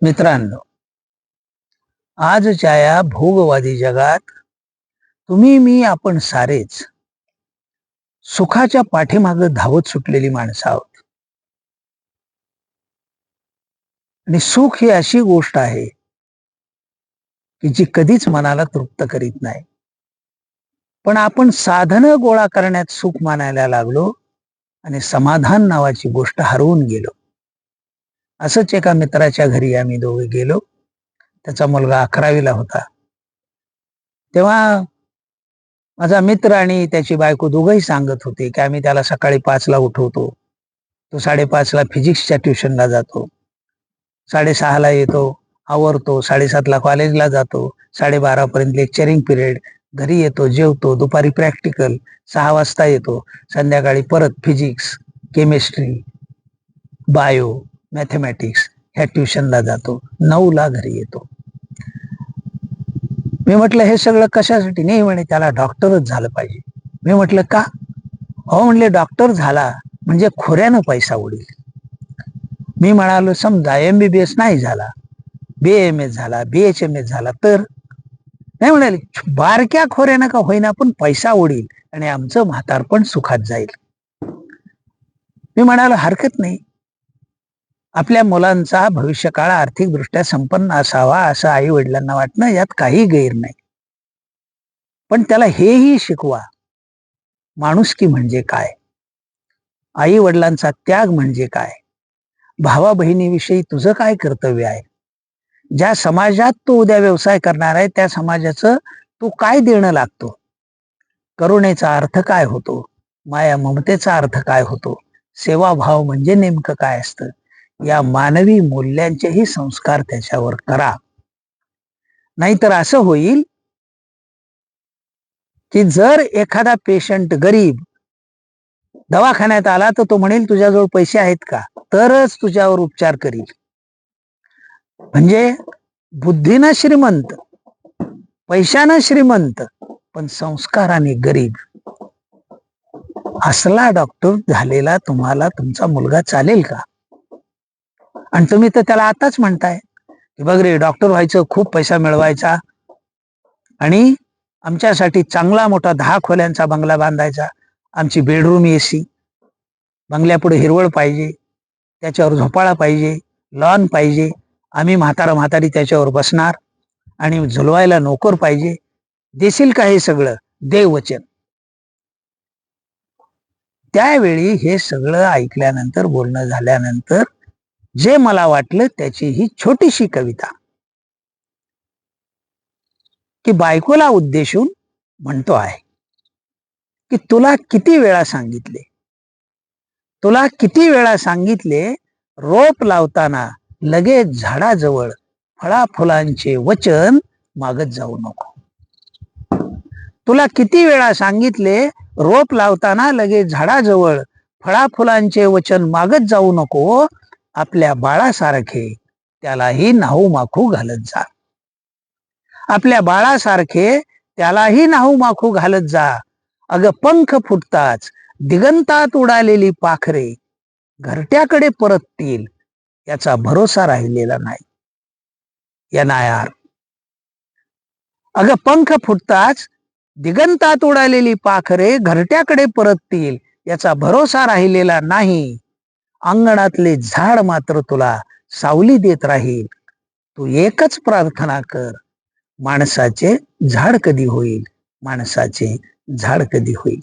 मित्रांनो, आजच्या या भोगवादी जगात तुम्ही मी आपण सारेच सुखाच्या पाठीमागे धावत सुटलेली माणसं आहोत. आणि सुख ही अशी गोष्ट आहे की जी कधीच मनाला तृप्त करीत नाही. पण आपण साधनं गोळा करण्यात सुख मानायला लागलो आणि समाधान नावाची गोष्ट हरवून गेलो. असंच एका मित्राच्या घरी आम्ही दोघे गेलो. त्याचा मुलगा 11वीला होता. तेव्हा माझा मित्र आणि त्याची बायको दोघंही सांगत होते की आम्ही त्याला सकाळी 5ला उठवतो, तो 5:30ला फिजिक्सच्या ट्युशनला जातो, 6:30ला येतो, आवरतो, 7:30ला कॉलेजला जातो, 12:30 पर्यंत लेक्चरिंग पिरियड, घरी येतो, जेवतो, दुपारी प्रॅक्टिकल, 6 वाजता येतो, संध्याकाळी परत फिजिक्स, केमिस्ट्री, बायो, मॅथमॅटिक्स ह्या ट्युशनला जातो, 9ला घरी येतो. मी म्हटलं हे सगळं कशासाठी? नाही म्हणे त्याला डॉक्टरच झालं पाहिजे. मी म्हटलं का? हो म्हणले डॉक्टर झाला म्हणजे खोऱ्यानं पैसा उडेल. मी म्हणालो समजा MBBS नाही झाला, BAMS झाला, BHMS झाला तर? नाही म्हणाले बारक्या खोऱ्यानं का होईना पण पैसा उडेल आणि आमचं म्हातारपण सुखात जाईल. मी म्हणालो हरकत नाही, आपल्या मुलांचा भविष्यकाळ आर्थिकदृष्ट्या संपन्न असावा असं आई वडिलांना वाटणं यात काही गैर नाही. पण त्याला हेही शिकवा, माणुसकी म्हणजे काय, आई वडिलांचा त्याग म्हणजे काय, भावा बहिणीविषयी तुझं काय कर्तव्य आहे, ज्या समाजात तू उद्या व्यवसाय करणार आहे त्या समाजाचं तू काय देणं लागतो, करुणेचा अर्थ काय होतो, माया ममतेचा अर्थ काय होतो, सेवाभाव म्हणजे नेमकं काय असतं, या मानवी मूल्यांचेही संस्कार त्याच्यावर करा. नाहीतर असं होईल की जर एखादा पेशंट गरीब दवाखान्यात आला तर तो म्हणेल तुझ्याजवळ पैसे आहेत का, तरच तुझ्यावर उपचार करील. म्हणजे बुद्धीनं श्रीमंत, पैशानं श्रीमंत, पण संस्काराने गरीब, असला डॉक्टर झालेला तुम्हाला तुमचा मुलगा चालेल का? आणि तुम्ही तर त्याला आताच म्हणताय की बघ रे डॉक्टर व्हायचं, खूप पैसा मिळवायचा आणि आमच्यासाठी चांगला मोठा 10 खोल्यांचा बंगला बांधायचा, आमची बेडरूम AC, बंगल्यापुढे हिरवळ पाहिजे, त्याच्यावर झोपाळा पाहिजे, लॉन पाहिजे, आम्ही म्हातारा म्हातारी त्याच्यावर बसणार आणि झुलवायला नोकर पाहिजे. देशील का हे सगळं? देव वचन. त्यावेळी हे सगळं ऐकल्यानंतर, बोलणं झाल्यानंतर जे मला वाटलं त्याची ही छोटीशी कविता की बायकोला उद्देशून म्हणतो आहे की तुला किती वेळा सांगितले, तुला किती वेळा सांगितले, रोप लावताना लगेच झाडाजवळ फळा फुलांचे वचन मागत जाऊ नको. तुला किती वेळा सांगितले, रोप लावताना लगेच झाडाजवळ फळा फुलांचे वचन मागत जाऊ नको. आपल्या बाळासारखे त्यालाही नाहू माखू घालत जा. आपल्या बाळासारखे त्यालाही नाहू माखू घालत जा. अगं पंख फुटताच दिगंतात उडालेली पाखरे घरट्याकडे परततील याचा भरोसा राहिलेला नाही. NIR. अगं पंख फुटताच दिगंतात उडालेली पाखरे घरट्याकडे परततील याचा भरोसा राहिलेला नाही. अंगणातले झाड मात्र तुला सावली देत राहील. तू एकच प्रार्थना कर, माणसाचे झाड कधी होईल, माणसाचे झाड कधी होईल.